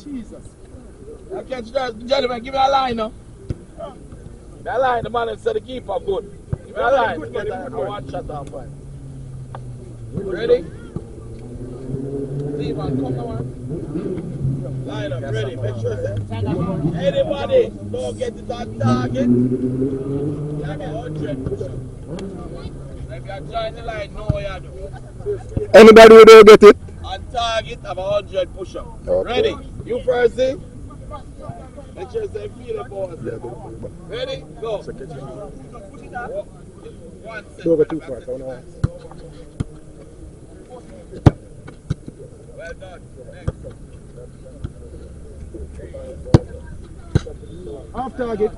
Jesus. I catch that. Gentlemen, give me a line now. That line, the man said the keeper good. Give me a line. Get a one shot off one. Ready? Steven, come on. Line up, ready. Make sure that anybody don't get it on target. You have 100 push-ups. If you join the line, know what you do. Anybody who don't get it? On target, have 100 push-ups. Okay. Ready? You first, see? Make sure they feel the ball. Ready? Go. Put it up. 1 second. Don't go too far. Well done. Next. Off target.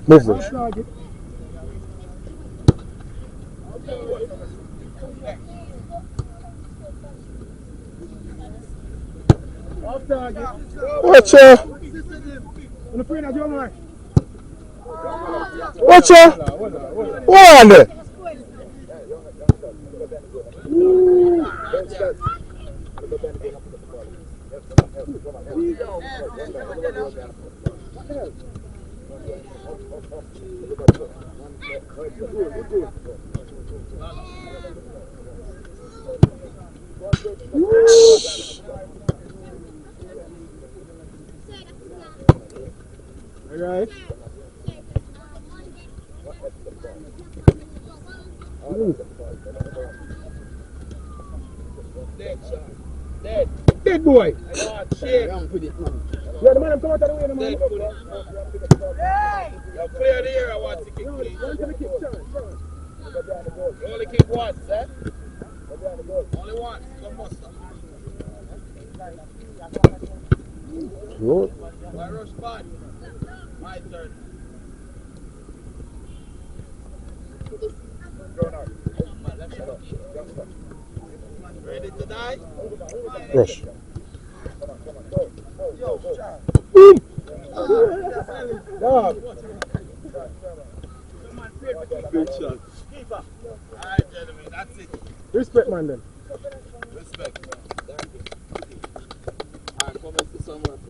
Move it. Off target. Off target. Watch out. Jomar. Watch out. One. All right. Dead shot. Dead. Dead boy. Shit. Yeah, the man come out of the way, the man. Hey! You clear the air, I want to kick, please. You only kick once, eh? Only once. Come muster. Good. Why rush back? My turn. Ready to die? Rush. Dog. Good shot. Alright, gentlemen, that's it. Respect, man, then.